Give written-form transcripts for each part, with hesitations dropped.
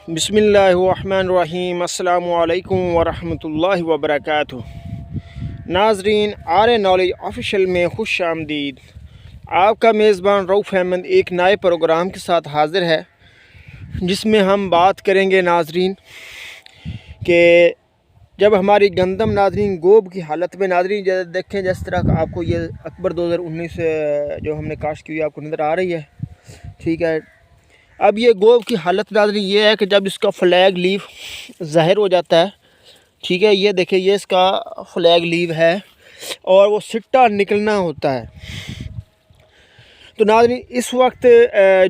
बिस्मिल्लाहिर्रहमानिर्रहीम अस्सलामुअलैकुम वरहमतुल्लाहि वबरकातुहू। नाज़रीन, आर नॉलेज ऑफिशियल में खुश आमदीद। आपका मेज़बान रऊफ़ अहमद एक नए प्रोग्राम के साथ हाज़िर है, जिसमें हम बात करेंगे नाज़रीन कि जब हमारी गंदम नाज़रीन गोब की हालत में नाज़रीन देखें, जिस तरह आपको ये अक्बर 2019 जो हमने काश्त की हुई आपको नज़र आ रही है। ठीक है, अब ये गोब की हालत नाज़रीन ये है कि जब इसका फ्लैग लीफ ज़ाहिर हो जाता है, ठीक है, ये देखिए ये इसका फ्लैग लीफ है और वो सिट्टा निकलना होता है। तो नाज़रीन इस वक्त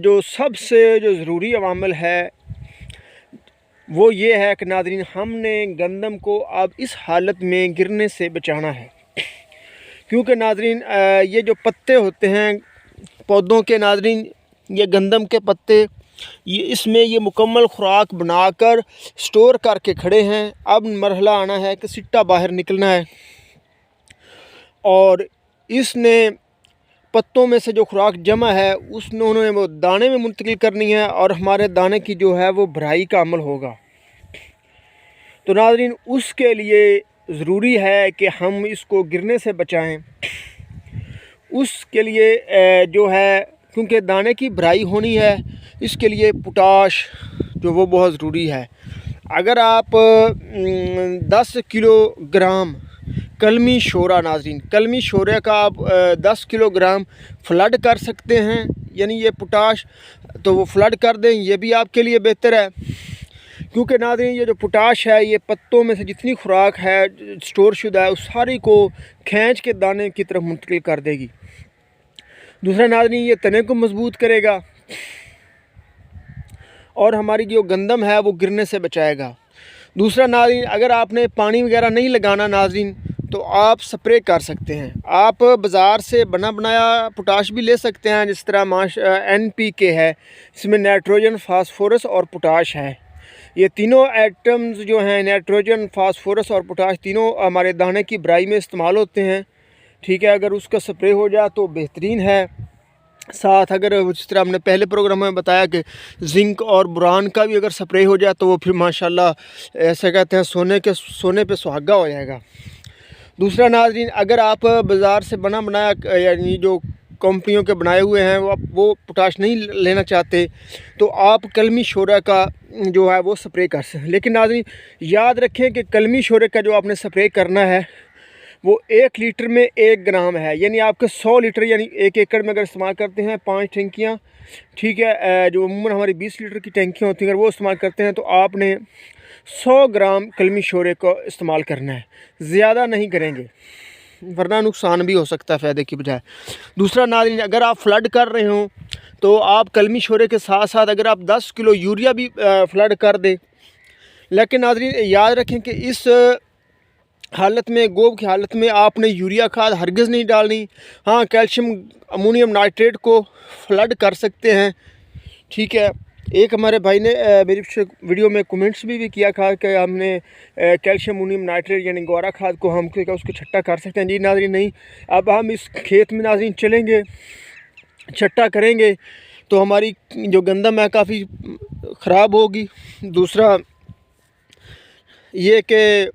जो सबसे जो ज़रूरी अवामिल है वो ये है कि नाज़रीन हमने गंदम को अब इस हालत में गिरने से बचाना है, क्योंकि नाज़रीन ये जो पत्ते होते हैं पौधों के, नाज़रीन ये गंदम के पत्ते इसमें ये मुकम्मल खुराक बनाकर स्टोर करके खड़े हैं। अब मरहला आना है कि सिट्टा बाहर निकलना है और इसने पत्तों में से जो खुराक जमा है उन्होंने वो दाने में मुंतकिल करनी है और हमारे दाने की जो है वो भराई का अमल होगा। तो नाज़रीन उसके लिए ज़रूरी है कि हम इसको गिरने से बचाएं। उसके लिए जो है, क्योंकि दाने की भराई होनी है, इसके लिए पोटाश जो वो बहुत ज़रूरी है। अगर आप 10 किलोग्राम कलमी शोरा, नाज़रीन कलमी शोरे का आप 10 किलोग्राम फ्लड कर सकते हैं, यानी ये पोटाश, तो वो फ्लड कर दें, ये भी आपके लिए बेहतर है। क्योंकि नाज़रीन ये जो पोटाश है ये पत्तों में से जितनी खुराक है स्टोर शुदा है उस सारी को खींच के दाने की तरफ मुंतकिल कर देगी। दूसरा नाज़रीन ये तने को मजबूत करेगा और हमारी जो गंदम है वो गिरने से बचाएगा। दूसरा नाज़रीन अगर आपने पानी वगैरह नहीं लगाना नाज़रीन तो आप स्प्रे कर सकते हैं। आप बाज़ार से बना बनाया पोटाश भी ले सकते हैं, जिस तरह NPK है, इसमें नाइट्रोजन, फास्फोरस और पोटाश है। ये तीनों एटम्स जो हैं नाइट्रोजन, फास्फोरस और पोटाश तीनों हमारे दाने की भराई में इस्तेमाल होते हैं। ठीक है, अगर उसका स्प्रे हो जाए तो बेहतरीन है। साथ अगर जिस तरह हमने पहले प्रोग्राम में बताया कि जिंक और बोरान का भी अगर स्प्रे हो जाए तो वो फिर माशाल्लाह ऐसे कहते हैं सोने पे सुहागा हो जाएगा। दूसरा नाज़रीन अगर आप बाज़ार से बना बनाया यानी जो कंपनियों के बनाए हुए हैं वो पोटाश नहीं लेना चाहते तो आप कलमी शोरा का जो है वो स्प्रे कर सकते हैं। लेकिन नाज़रीन याद रखें कि कलमी शोरे का जो आपने स्प्रे करना है वो 1 लीटर में 1 ग्राम है, यानी आपके 100 लीटर यानी 1 एकड़ में अगर इस्तेमाल करते हैं 5 टंकियाँ, ठीक है, जो अमूमन हमारी 20 लीटर की टंकियाँ होती हैं, अगर वो इस्तेमाल करते हैं तो आपने 100 ग्राम कलमी शोरे को इस्तेमाल करना है, ज़्यादा नहीं करेंगे वरना नुकसान भी हो सकता है फ़ायदे की बजाय। दूसरा नाज़रीन अगर आप फ्लड कर रहे हो तो आप कलमी शोरे के साथ साथ अगर आप 10 किलो यूरिया भी फ्लड कर दें। लेकिन नाज़रीन याद रखें कि इस हालत में, गोब की हालत में आपने यूरिया खाद हरगिज़ नहीं डालनी। हाँ, कैल्शियम अमोनियम नाइट्रेट को फ्लड कर सकते हैं। ठीक है, एक हमारे भाई ने मेरी वीडियो में कमेंट्स भी किया था कि हमने कैल्शियम अमोनियम नाइट्रेट यानी गौरा खाद को हम क्या उसको छट्टा कर सकते हैं। जी नाज़रीन नहीं, अब हम इस खेत में नाज़रीन चलेंगे, छट्टा करेंगे तो हमारी जो गंदम है काफ़ी ख़राब होगी। दूसरा ये कि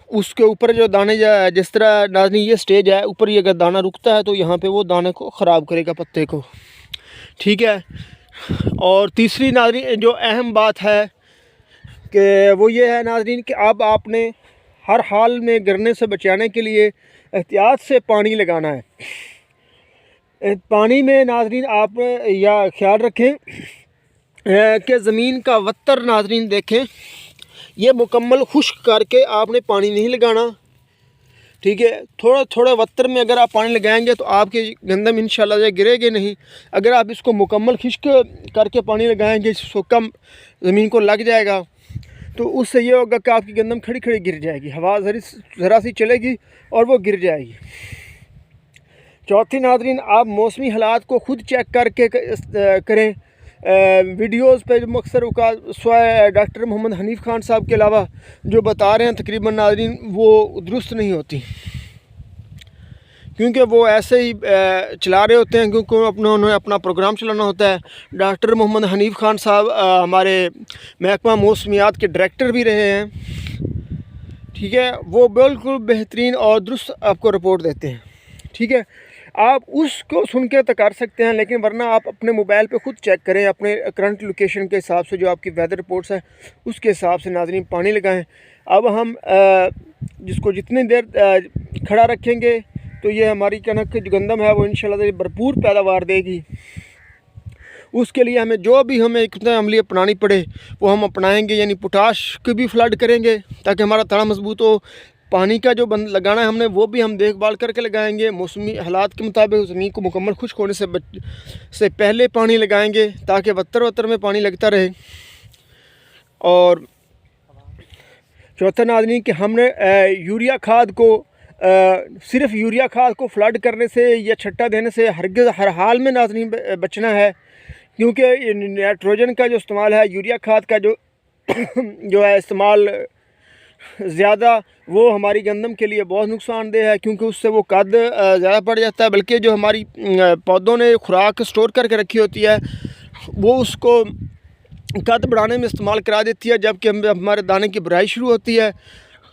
उसके ऊपर जो दाने जिस तरह नाज़रीन ये स्टेज है ऊपर, ये अगर दाना रुकता है तो यहाँ पे वो दाने को ख़राब करेगा, पत्ते को। ठीक है, और तीसरी नाज़रीन जो अहम बात है कि वो ये है नाज़रीन कि अब आपने हर हाल में गिरने से बचाने के लिए एहतियात से पानी लगाना है। पानी में नाज़रीन आप या ख्याल रखें कि ज़मीन का वत्तर नाज़रीन देखें, ये मुकम्मल खुश्क करके आपने पानी नहीं लगाना। ठीक है, थोड़ा थोड़ा वत्तर में अगर आप पानी लगाएंगे तो आपकी गंदम इंशाल्लाह से गिरेगी नहीं। अगर आप इसको मुकम्मल खुश्क करके पानी लगाएंगे, सूखा ज़मीन को लग जाएगा तो उससे ये होगा कि आपकी गंदम खड़ी खड़ी गिर जाएगी, हवा ज़रा सी चलेगी और वो गिर जाएगी। चौथी नाज़रीन आप मौसमी हालात को ख़ुद चेक करके करें। वीडियोज़ पे जो अक्सर डॉक्टर मोहम्मद हनीफ़ खान साहब के अलावा जो बता रहे हैं तकरीबन नाज़रीन वो दुरुस्त नहीं होती। क्योंकि वो ऐसे ही चला रहे होते हैं, क्योंकि उन्होंने अपना प्रोग्राम चलाना होता है। डॉक्टर मोहम्मद हनीफ़ खान साहब हमारे महकमा मौसमियात के डायरेक्टर भी रहे हैं, ठीक है। वो बिल्कुल बेहतरीन और दुरुस्त आपको रिपोर्ट देते हैं, ठीक है। आप उसको सुन के तो कर सकते हैं, लेकिन वरना आप अपने मोबाइल पे ख़ुद चेक करें, अपने करंट लोकेशन के हिसाब से, जो आपकी वेदर रिपोर्ट्स है उसके हिसाब से नाज़रीन पानी लगाएं। अब हम जिसको जितनी देर खड़ा रखेंगे तो ये हमारी कनक की जो गंदम है वो इंशाल्लाह भरपूर पैदावार देगी। उसके लिए हमें जो भी हमें कितना अमली अपनानी पड़े वो हम अपनाएंगे, यानी पोटाश की भी फ्लड करेंगे ताकि हमारा तड़ा मजबूत हो। पानी का जो बंद लगाना है हमने वो भी हम देखभाल करके लगाएंगे, मौसमी हालात के मुताबिक ज़मीन को मुकम्मल खुश्क होने से पहले पानी लगाएंगे ताकि वत्तर में पानी लगता रहे। और चौथा नाज़रीन कि हमने यूरिया खाद को सिर्फ यूरिया खाद को फ्लड करने से या छट्टा देने से हर हाल में नाज़रीन बचना है, क्योंकि नाइट्रोजन का जो इस्तेमाल है, यूरिया खाद का जो है इस्तेमाल ज़्यादा, वो हमारी गंदम के लिए बहुत नुकसानदेह है, क्योंकि उससे वो कद ज़्यादा बढ़ जाता है। बल्कि जो हमारी पौधों ने खुराक स्टोर करके रखी होती है वो उसको कद बढ़ाने में इस्तेमाल करा देती है, जबकि हमारे दाने की भराई शुरू होती है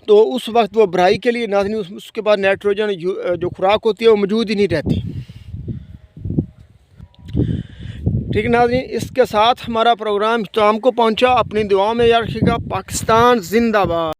तो उस वक्त वो भराई के लिए नाज़रीन उसके बाद नाइट्रोजन जो खुराक होती है वो मौजूद ही नहीं रहती, ठीक है नाज़रीन। इसके साथ हमारा प्रोग्राम इख्तिताम को पहुंचा। अपनी दुआओं में याद रखिएगा। पाकिस्तान जिंदाबाद।